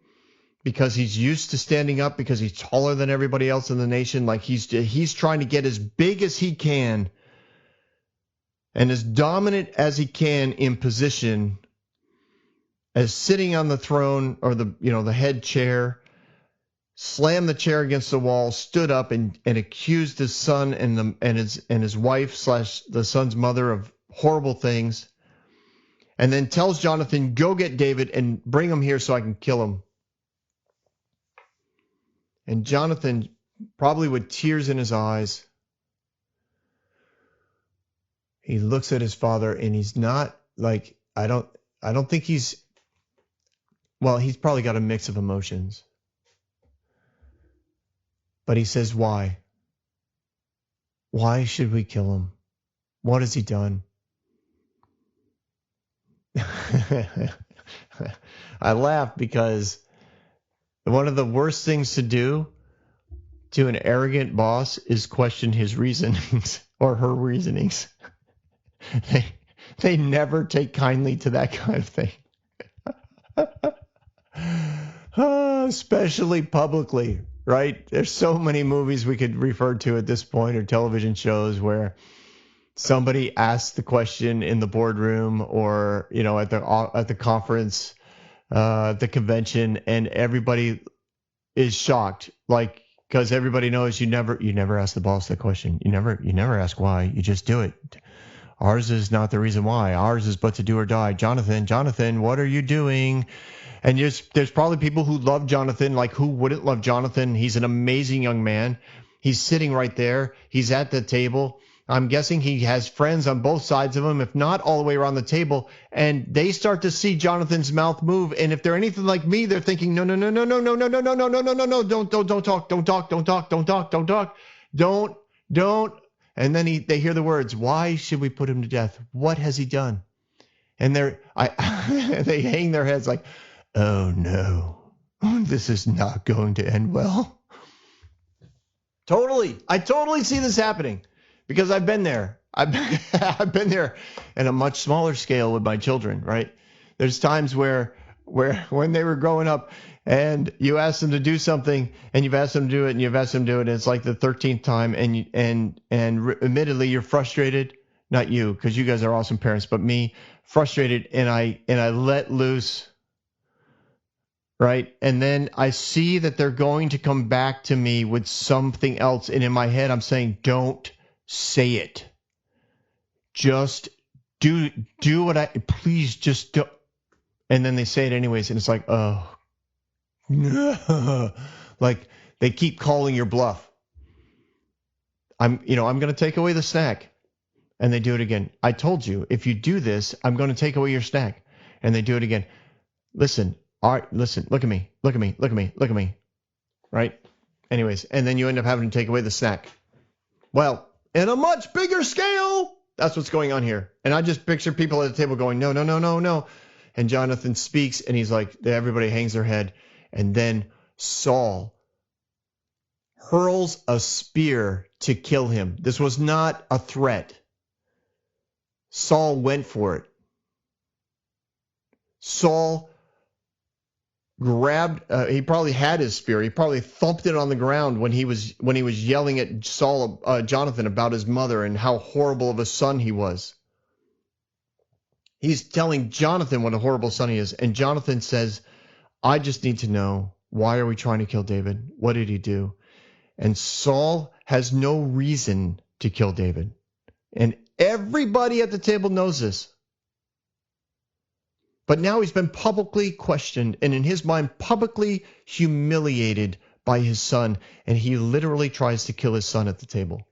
because he's used to standing up, because he's taller than everybody else in the nation. Like he's trying to get as big as he can and as dominant as he can in position, as sitting on the throne or the head chair. Slammed the chair against the wall, stood up and accused his son and his wife / the son's mother of horrible things, and then tells Jonathan, "Go get David and bring him here so I can kill him." And Jonathan, probably with tears in his eyes, he looks at his father, and he's not like, I don't think he's probably got a mix of emotions. But he says, "Why? Why should we kill him? What has he done?" I laugh because one of the worst things to do to an arrogant boss is question his reasonings or her reasonings. They never take kindly to that kind of thing. Especially publicly. Right? There's so many movies we could refer to at this point, or television shows, where somebody asks the question in the boardroom or at the conference, the convention, and everybody is shocked, like, because everybody knows you never ask the boss that question. You never ask why. You just do it. Ours is not the reason why. Ours is but to do or die. Jonathan, what are you doing? And there's probably people who love Jonathan, like who wouldn't love Jonathan? He's an amazing young man. He's sitting right there. He's at the table. I'm guessing he has friends on both sides of him, if not all the way around the table, and they start to see Jonathan's mouth move. And if they're anything like me, they're thinking, no, no, no, no, no, no, no, no, no, no, no, no, no, no, don't talk, don't talk, don't talk, don't talk, don't talk, don't. And then they hear the words, why should we put him to death? What has he done? And they hang their heads like, oh no, this is not going to end well. I totally see this happening because I've been there. I've been there in a much smaller scale with my children, right? There's times where when they were growing up and you ask them to do something and you've asked them to do it and you've asked them to do it and it's like the 13th time and admittedly you're frustrated, not you because you guys are awesome parents, but me, frustrated, and I let loose. Right. And then I see that they're going to come back to me with something else. And in my head, I'm saying, don't say it. Just do what please just do. And then they say it anyways. And it's like, oh, no. Like they keep calling your bluff. I'm going to take away the snack. And they do it again. I told you, if you do this, I'm going to take away your snack. And they do it again. Listen. All right, listen, look at me. Right? Anyways, and then you end up having to take away the snack. Well, in a much bigger scale, that's what's going on here. And I just picture people at the table going, no, no, no, no, no. And Jonathan speaks and he's like, everybody hangs their head. And then Saul hurls a spear to kill him. This was not a threat. Saul went for it. Saul grabbed, he probably had his spear. He probably thumped it on the ground when he was yelling at Jonathan about his mother and how horrible of a son he was. He's telling Jonathan what a horrible son he is. And Jonathan says, I just need to know, why are we trying to kill David? What did he do? And Saul has no reason to kill David. And everybody at the table knows this. But now he's been publicly questioned and in his mind publicly humiliated by his son. And he literally tries to kill his son at the table.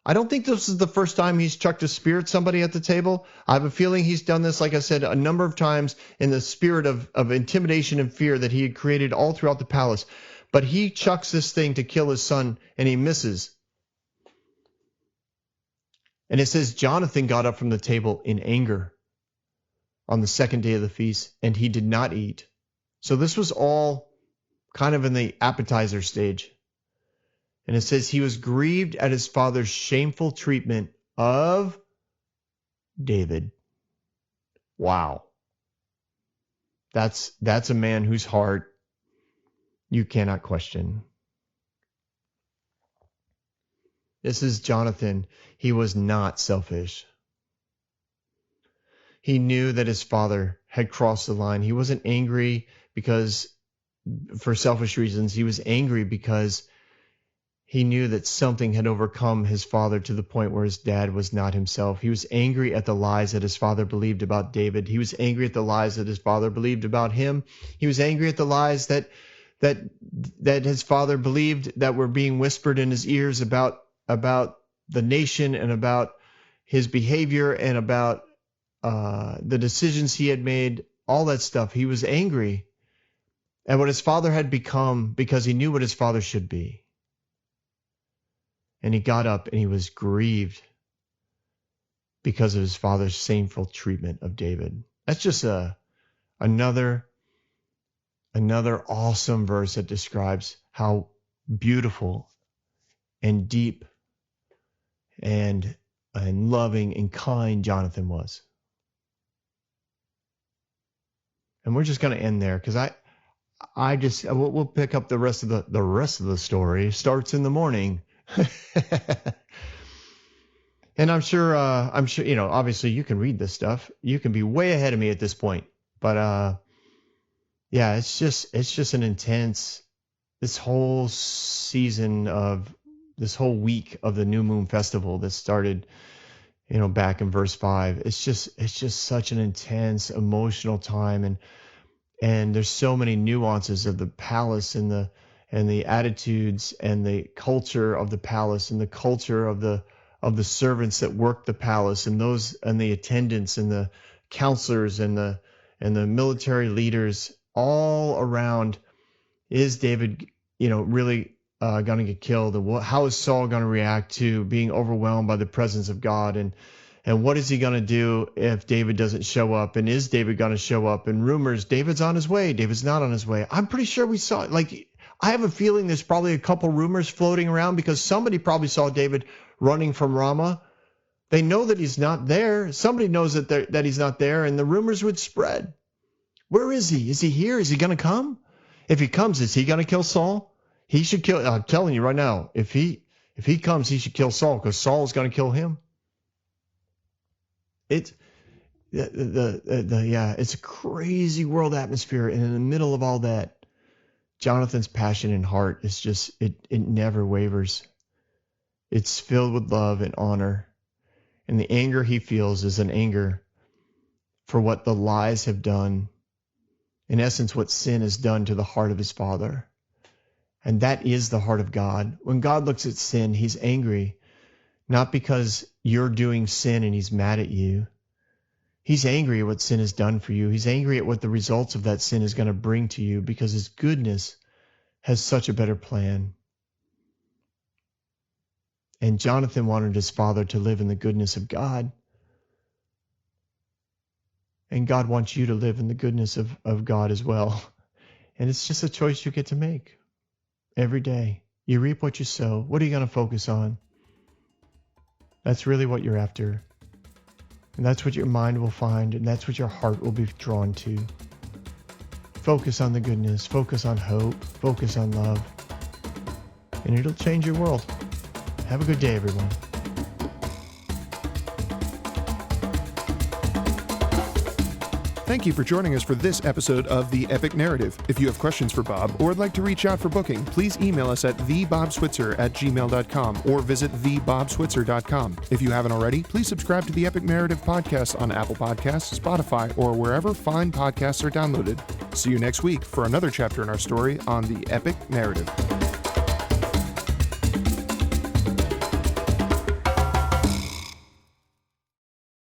I don't think this is the first time he's chucked a spear at somebody at the table. I have a feeling he's done this, like I said, a number of times in the spirit of intimidation and fear that he had created all throughout the palace. But he chucks this thing to kill his son and he misses. And it says Jonathan got up from the table in anger on the second day of the feast, and he did not eat. So this was all kind of in the appetizer stage. And it says he was grieved at his father's shameful treatment of David. Wow. That's a man whose heart you cannot question. This is Jonathan. He was not selfish. He knew that his father had crossed the line. He wasn't angry because for selfish reasons. He was angry because he knew that something had overcome his father to the point where his dad was not himself. He was angry at the lies that his father believed about David. He was angry at the lies that his father believed about him. He was angry at the lies that his father believed that were being whispered in his ears about the nation and about his behavior and about the decisions he had made, all that stuff. He was angry at what his father had become because he knew what his father should be. And he got up and he was grieved because of his father's shameful treatment of David. That's just another awesome verse that describes how beautiful and deep and loving and kind Jonathan was. And we're just going to end there because we'll pick up the rest of the story. Starts in the morning. And I'm sure, obviously you can read this stuff. You can be way ahead of me at this point. But yeah, it's just an intense, this whole season of this whole week of the New Moon Festival that started, back in verse 5. It's just such an intense emotional time. And there's so many nuances of the palace and the attitudes and the culture of the palace and the culture of the of the servants that worked the palace, and those and the attendants and the counselors and the military leaders all around. Is David, really going to get killed? And how is Saul going to react to being overwhelmed by the presence of God? And what is he going to do if David doesn't show up? And is David going to show up? And rumors, David's on his way. David's not on his way. I'm pretty sure we saw it. I have a feeling there's probably a couple rumors floating around because somebody probably saw David running from Ramah. They know that he's not there. Somebody knows that he's not there, and the rumors would spread. Where is he? Is he here? Is he going to come? If he comes, is he going to kill Saul? He should kill. I'm telling you right now, if he comes, he should kill Saul, because Saul is going to kill him. It's it's a crazy world atmosphere, and in the middle of all that, Jonathan's passion and heart is just it never wavers. It's filled with love and honor, and the anger he feels is an anger for what the lies have done. In essence, what sin has done to the heart of his father. And that is the heart of God. When God looks at sin, he's angry, not because you're doing sin and he's mad at you. He's angry at what sin has done for you. He's angry at what the results of that sin is going to bring to you, because his goodness has such a better plan. And Jonathan wanted his father to live in the goodness of God. And God wants you to live in the goodness of God as well. And it's just a choice you get to make every day. You reap what you sow. What are you going to focus on? That's really what you're after. And that's what your mind will find, and that's what your heart will be drawn to. Focus on the goodness. Focus on hope. Focus on love. And it'll change your world. Have a good day, everyone. Thank you for joining us for this episode of The Epic Narrative. If you have questions for Bob or would like to reach out for booking, please email us at thebobswitzer@gmail.com or visit thebobswitzer.com. If you haven't already, please subscribe to The Epic Narrative podcast on Apple Podcasts, Spotify, or wherever fine podcasts are downloaded. See you next week for another chapter in our story on The Epic Narrative.